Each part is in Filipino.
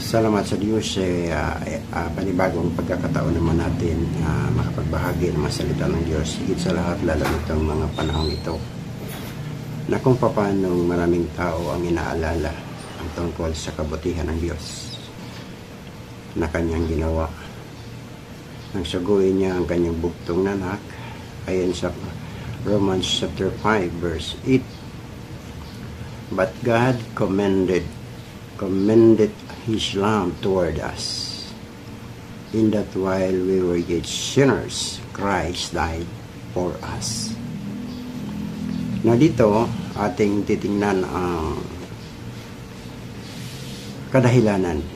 Salamat sa Diyos panibagong pagkakataon naman natin makapagbahagi ng mga salita ng Diyos. Higit sa lahat, lalo nitong mga panahong ito na kung paano maraming tao ang inaalala ang tungkol sa kabutihan ng Diyos na kanyang ginawa. Nang suguin niya ang kanyang buktong na anak, ayon sa Romans chapter 5 verse 8. But God commended His love toward us, in that while we were yet sinners, Christ died for us. Na dito, ating titingnan ang kadahilanan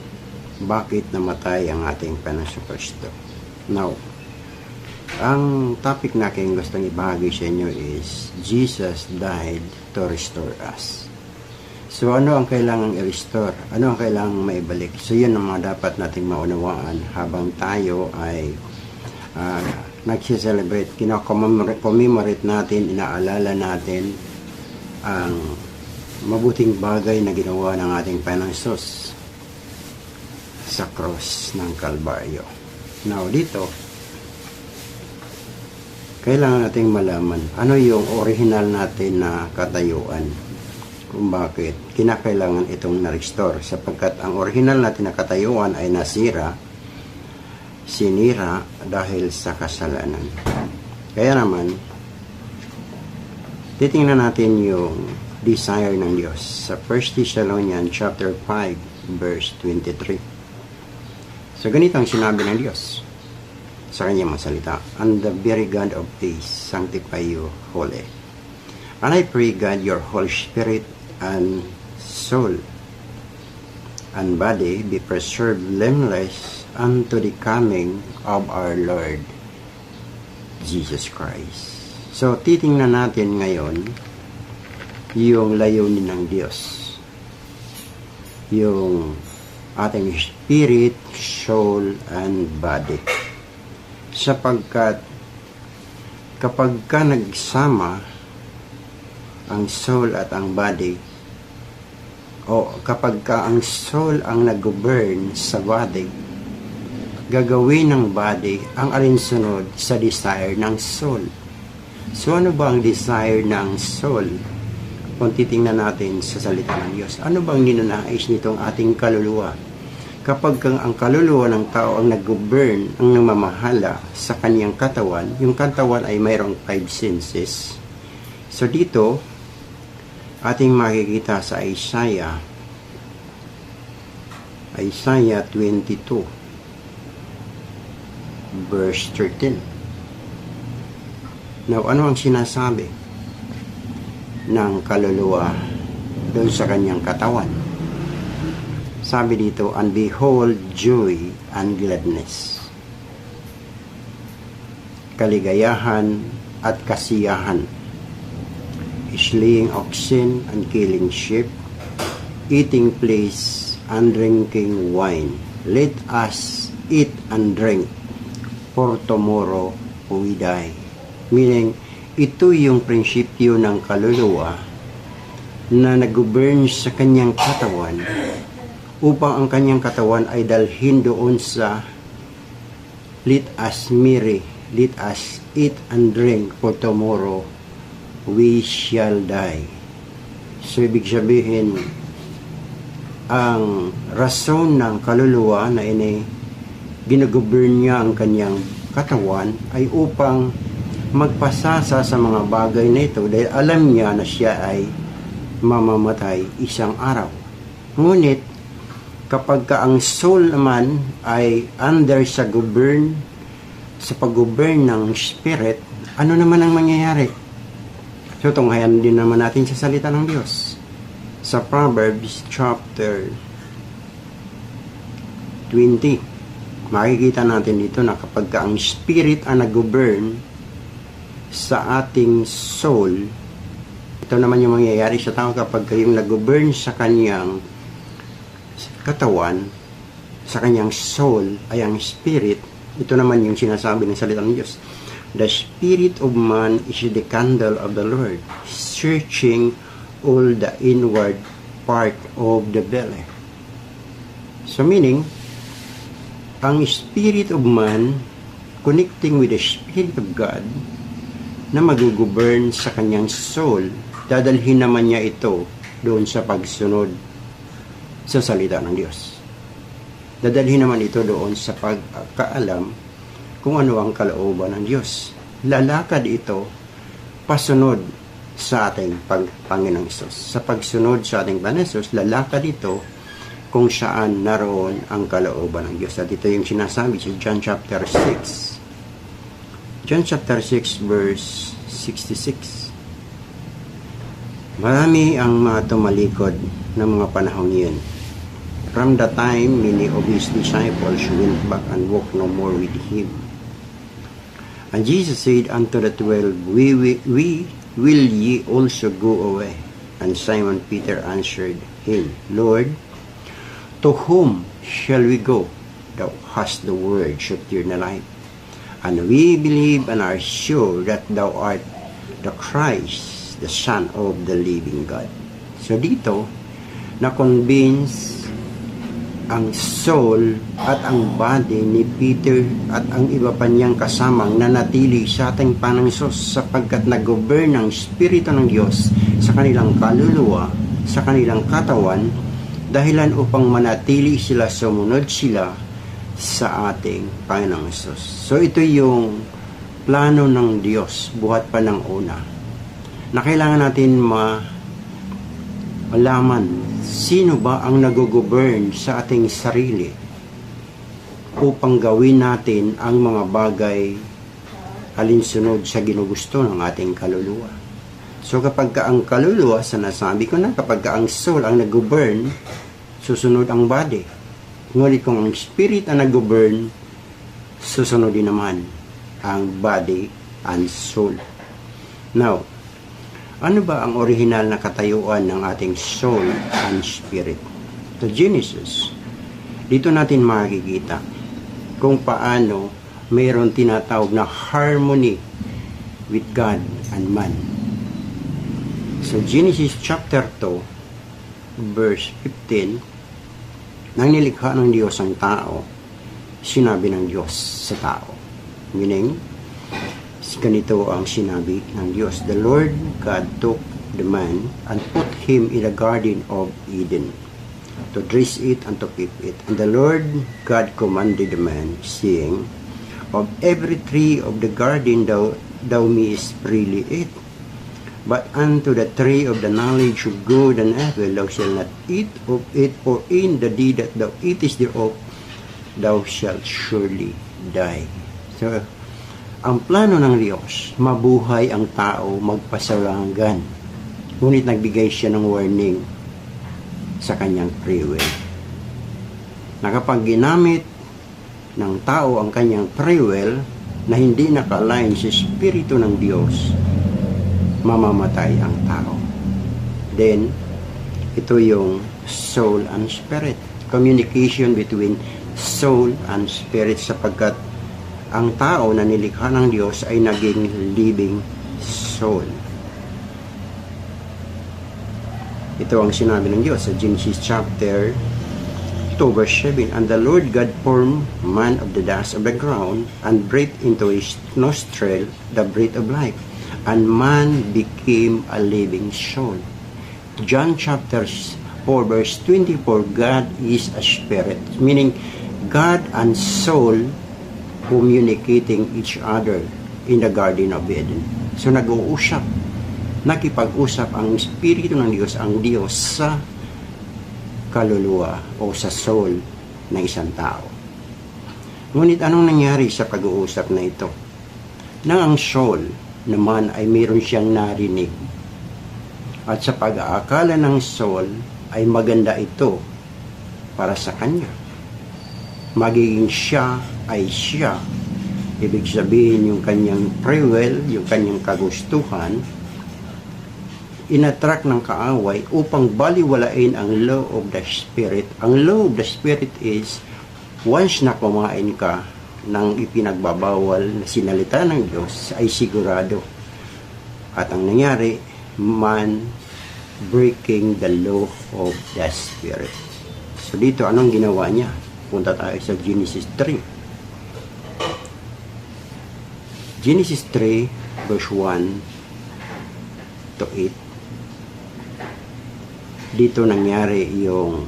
bakit namatay ang ating Panginoong Kristo. Now, ang topic na aking gustong ibahagi sa inyo is Jesus died to restore us. So, ano ang kailangang i-restore? Ano ang kailangang maibalik? So, yun ang mga dapat nating maunawaan habang tayo ay nagsiselebrate, commemorate natin, inaalala natin ang mabuting bagay na ginawa ng ating Panginoong Hesus sa cross ng Kalbaryo. Now, dito, kailangan nating malaman ano yung original natin na katayuan, kung bakit kinakailangan itong na-restore, sapagkat ang original natin na katayuan ay sinira dahil sa kasalanan. Kaya naman, titingnan natin yung desire ng Diyos sa 1 Thessalonians chapter 5 verse 23. So ganito ang sinabi ng Diyos sa kanyang mga salita: "And the very God of peace sanctify you wholly. And I pray God your whole spirit and soul and body be preserved blameless unto the coming of our Lord Jesus Christ." So, titingnan natin ngayon yung layunin ng Diyos. Yung ating spirit, soul, and body. Sapagkat kapag ka nagsama ang soul at ang body, o kapag ka ang soul ang nag-govern sa body, gagawin ng body ang alinsunod sa desire ng soul. So ano ba ang desire ng soul? Kung titingnan natin sa salita ng Diyos, ano bang ninanais nitong ating kaluluwa? Kapag ang kaluluwa ng tao ang nag-govern, ang namamahala sa kanyang katawan, yung katawan ay mayroong 5 senses. So dito, ating makikita sa Isaiah 22 verse 13. Now, ano ang sinasabi ng kaluluwa doon sa kanyang katawan? Sabi dito, "And behold, joy and gladness." Kaligayahan at kasiyahan. Slaying oxen and killing sheep, eating flesh and drinking wine. Let us eat and drink, for tomorrow we die. Meaning, ito yung prinsipyo ng kaluluwa na nag-govern sa kanyang katawan upang ang kanyang katawan ay dalhin doon sa let us marry, let us eat and drink, for tomorrow we shall die. So, ibig sabihin, ang rason ng kaluluwa na ginagobern niya ang kanyang katawan ay upang magpasasa sa mga bagay na ito dahil alam niya na siya ay mamamatay isang araw. Ngunit, kapag ka ang soul naman ay under sa pag-govern ng spirit, ano naman ang mangyayari? So, tunghayan din naman natin sa salita ng Diyos. Sa Proverbs chapter 20, makikita natin dito na kapag ang spirit ang nag-govern sa ating soul, ito naman yung mangyayari sa tao kapag yung nag-govern sa kanyang katawan, sa kanyang soul, ay ang spirit. Ito naman yung sinasabi ng salita ng Diyos. "The spirit of man is the candle of the Lord, searching all the inward part of the belly." So meaning, ang spirit of man connecting with the spirit of God na mag-govern sa kanyang soul, dadalhin naman niya ito doon sa pagsunod sa salita ng Diyos. Dadalhin naman ito doon sa pagkaalam kung ano ang kalooban ng Diyos. Lalakad ito pasunod sa ating Panginoong Hesus. Sa pagsunod sa ating Panginoong Hesus, lalakad ito kung saan naroon ang kalooban ng Diyos. At ito yung sinasabi sa John chapter 6. John chapter 6 verse 66. Marami ang mga tumalikod ng mga panahon iyon. From the time many of his disciples went back and walked no more with him. And Jesus said unto the 12, Will ye also go away? And Simon Peter answered him, Lord, to whom shall we go? Thou hast the words of eternal life. And we believe and are sure that thou art the Christ, the Son of the living God. So dito, na-convince ang soul at ang body ni Peter at ang iba pa niyang kasamang nanatili sa ating Panginoon sapagkat nag-govern ng Espiritu ng Diyos sa kanilang kaluluwa, sa kanilang katawan, dahilan upang manatili sila, sumunod sila sa ating Panginoong Hesus. So ito yung plano ng Diyos buhat pa ng una, na kailangan natin malaman sino ba ang nag-govern sa ating sarili upang gawin natin ang mga bagay alinsunod sa ginugusto ng ating kaluluwa. So kapag ang kaluluwa, sinasabi ko na, kapag ang soul ang nag-govern, susunod ang body. Ngunit kung ang spirit ang nag-govern, susunod din naman ang body and soul. Now, ano ba ang original na katayuan ng ating soul and spirit? Sa Genesis, dito natin makikita kung paano mayroon tinatawag na harmony with God and man. So Genesis chapter 2 verse 15, nang nilikha ng Diyos ang tao, sinabi ng Diyos sa tao. Meaning, ganito ang sinabi ng Diyos. The Lord God took the man and put him in the garden of Eden to dress it and to keep it. And the Lord God commanded the man, saying, Of every tree of the garden thou mayest freely eat, but unto the tree of the knowledge of good and evil thou shalt not eat of it, for in the day that thou eatest thereof thou shalt surely die. So, ang plano ng Diyos, mabuhay ang tao, magpasalangan. Ngunit nagbigay siya ng warning sa kanyang free will. Na kapag ginamit ng tao ang kanyang free will na hindi naka-align sa Espiritu ng Diyos, mamamatay ang tao. Then, ito yung soul and spirit. Communication between soul and spirit, sapagkat ang tao na nilikha ng Diyos ay naging living soul. Ito ang sinabi ng Diyos sa Genesis chapter 2 verse 7. And the Lord God formed man of the dust of the ground and breathed into his nostril the breath of life, and man became a living soul. John chapter 4 verse 24, God is a spirit, meaning God and soul communicating each other in the Garden of Eden. So nag-uusap, nakipag-usap ang Espiritu ng Diyos, ang Diyos sa kaluluwa o sa soul ng isang tao. Ngunit anong nangyari sa pag-uusap na ito? Nang ang soul naman ay mayroon siyang narinig, at sa pag-aakala ng soul ay maganda ito para sa kanya, magiging siya ay siya. Ibig sabihin yung kanyang free will, yung kanyang kagustuhan, inattract ng kaaway upang baliwalain ang law of the spirit. Ang law of the spirit is, once na kumain ka ng ipinagbabawal na sinalita ng Diyos, ay sigurado. At ang nangyari, man breaking the law of the spirit. So dito, anong ginawa niya? Punta tayo sa Genesis 3. Genesis 3, verse 1 to 8. Dito nangyari yung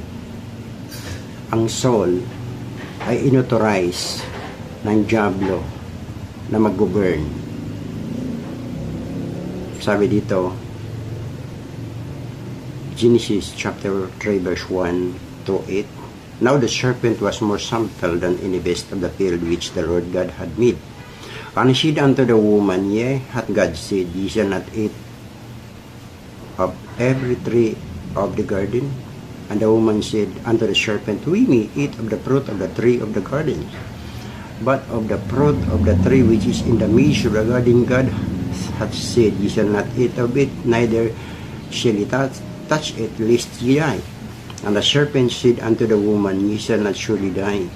ang soul ay inauthorize ng diablo na mag-govern. Sabi dito, Genesis chapter 3 verse 1 to 8. Now the serpent was more subtle than any beast of the field which the Lord God had made. And he said unto the woman, Yea, hath God said, Ye shall not eat of every tree of the garden? And the woman said unto the serpent, We may eat of the fruit of the tree of the garden, but of the fruit of the tree which is in the midst of the garden God hath said, Ye shall not eat of it, neither shall ye touch it, lest ye die. And the serpent said unto the woman, Ye shall not surely die.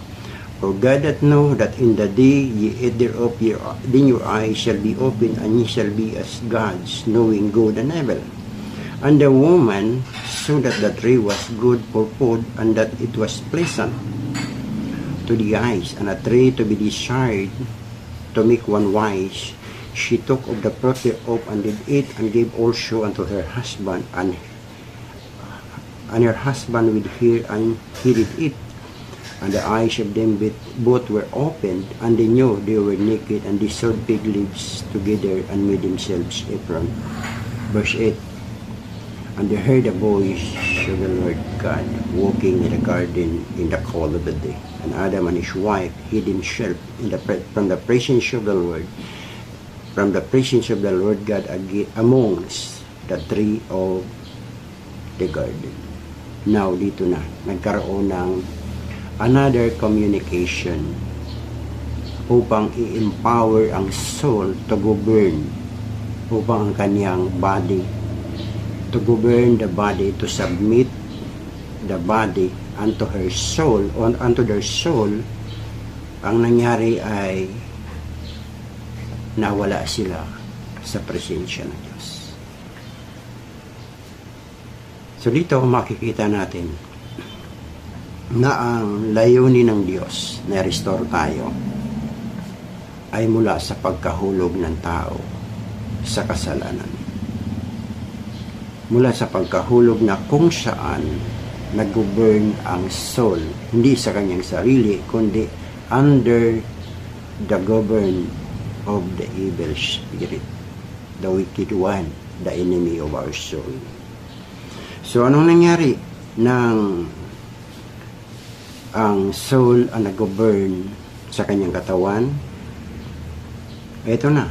For God doth know that in the day ye eat thereof, then your eyes shall be opened, and ye shall be as gods, knowing good and evil. And the woman saw that the tree was good for food, and that it was pleasant to the eyes, and a tree to be desired to make one wise. She took of the fruit thereof, and did eat, and gave also unto her husband, and her husband with her, and he did eat. And the eyes of them both were opened, and they knew they were naked, and they sewed fig leaves together, and made themselves aprons. Verse 8. And they heard a voice of the Lord God walking in the garden in the cool of the day. And Adam and his wife hid himself from the presence of the Lord, God amongst the tree of the garden. Now, dito na, nagkaroon ng another communication upang i-empower ang soul to govern, upang ang kanyang body, to govern the body, to submit the body unto her soul, unto their soul. Ang nangyari ay nawala sila sa presensya ng Diyos. So dito makikita natin na ang layunin ng Diyos na restore tayo ay mula sa pagkahulog ng tao sa kasalanan. Mula sa pagkahulog na kung saan nag-govern ang soul, hindi sa kanyang sarili, kundi under the govern of the evil spirit, the wicked one, the enemy of our soul. So, anong nangyari nang ang soul ang nag-govern sa kanyang katawan? Ito na,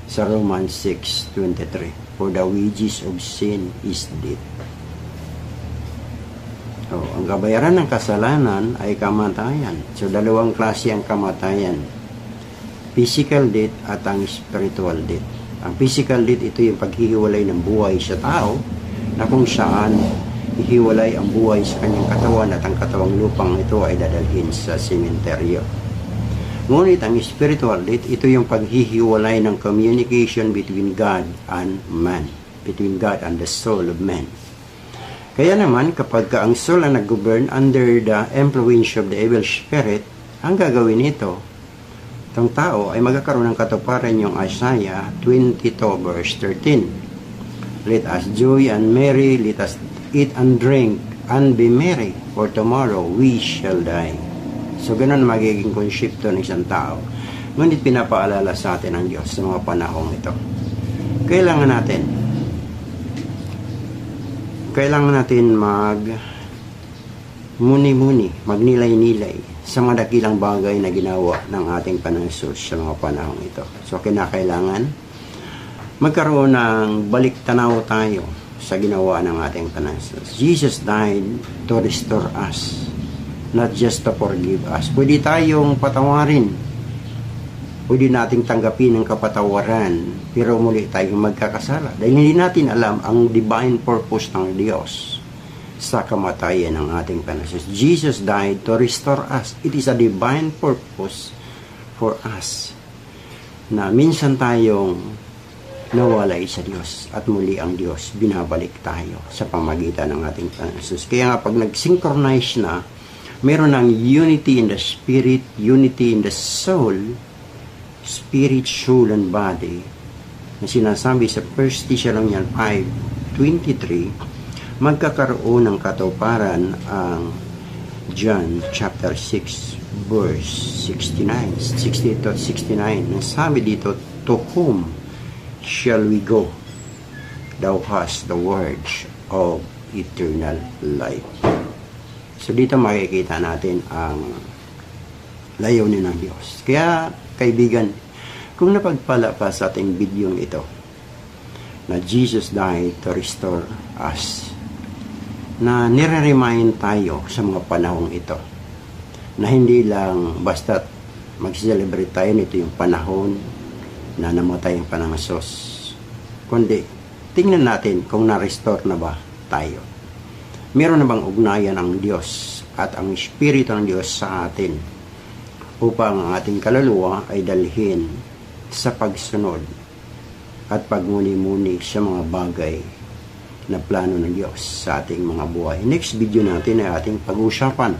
sa Romans 6:23. For the wages of sin is death. So, ang kabayaran ng kasalanan ay kamatayan. So, dalawang klase ang kamatayan. Physical death at ang spiritual death. Ang physical death, ito yung paghihiwalay ng buhay sa tao, na kung saan ihiwalay ang buhay sa kanyang katawan at ang katawang lupang ito ay dadalhin sa sementeryo. Ngunit ang spiritual death, ito yung paghihiwalay ng communication between God and man, between God and the soul of man. Kaya naman, kapag ang soul ang nag-govern under the influence of the evil spirit, ang gagawin nito, itong tao ay magkakaroon ng katuparan yung Isaiah 22 verse 13. Let us joy and merry, let us eat and drink and be merry, for tomorrow we shall die. So, ganun magiging konsepto ng isang tao. Ngunit pinapaalala sa atin ng Diyos sa mga panahong ito. Kailangan natin muni-muni, magnilay-nilay sa mga dakilang bagay na ginawa ng ating Panginoon sa mga panahong ito. So, kinakailangan magkaroon ng balik tanaw tayo sa ginawa ng ating Panginoon. Jesus died to restore us, not just to forgive us. Pwede tayong patawarin, pwede nating tanggapin ang kapatawaran, pero muli tayong magkakasala dahil hindi natin alam ang divine purpose ng Diyos sa kamatayan ng ating Panginoon. Jesus died to restore us. It is a divine purpose for us na minsan tayong nawalay sa Diyos at muli ang Diyos binabalik tayo sa pamagitan ng ating Panginoon Jesus. Kaya nga pag nag-synchronize na, meron ng unity in the spirit, unity in the soul, spirit, soul, and body, na sinasabi sa 1 Thessalonians 5:23, magkakaroon ng katuparan ang John chapter 6 verse 69, 68 to 69. Nasabi dito, to whom shall we go? Thou hast the words of eternal life. So dito makikita natin ang layunin ng Diyos. Kaya kaibigan, kung napagpala pa sa ating video ito na Jesus died to restore us, na nire-remind tayo sa mga panahong ito na hindi lang basta mag-celebrate tayo nito yung panahon na namatay ang Panginoon, kundi tingnan natin kung na-restore na ba tayo. Meron na bang ugnayan ang Diyos at ang Espiritu ng Diyos sa atin upang ang ating kaluluwa ay dalhin sa pagsunod at pagmuni-muni sa mga bagay na plano ng Diyos sa ating mga buhay. Next video natin ay ating pag-usapan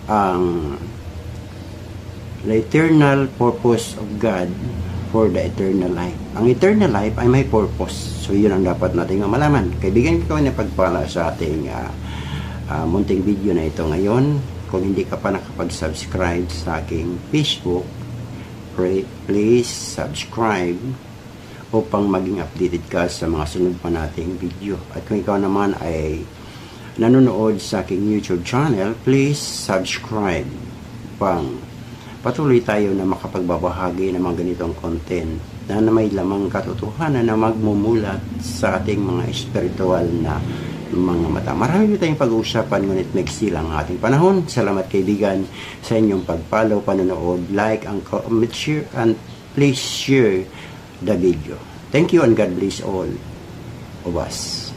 ang the eternal purpose of God for the eternal life. Ang eternal life ay may purpose. So, yun ang dapat natin malaman. Kaibigan ko na pagpala sa ating munting video na ito ngayon. Kung hindi ka pa nakapag-subscribe sa aking Facebook, please subscribe upang maging updated ka sa mga sunod pa nating video. At kung ikaw naman ay nanonood sa aking YouTube channel, please subscribe upang patuloy tayo na makapagbabahagi ng mga ganitong content na may lamang katotohanan na magmumulat sa ating mga espiritual na mga mata. Marami tayong pag-uusapan, ngunit maiksi lang ang ating panahon. Salamat kaibigan sa inyong pag-follow, panonood, like, and comment, share, and please share the video. Thank you and God bless all of us.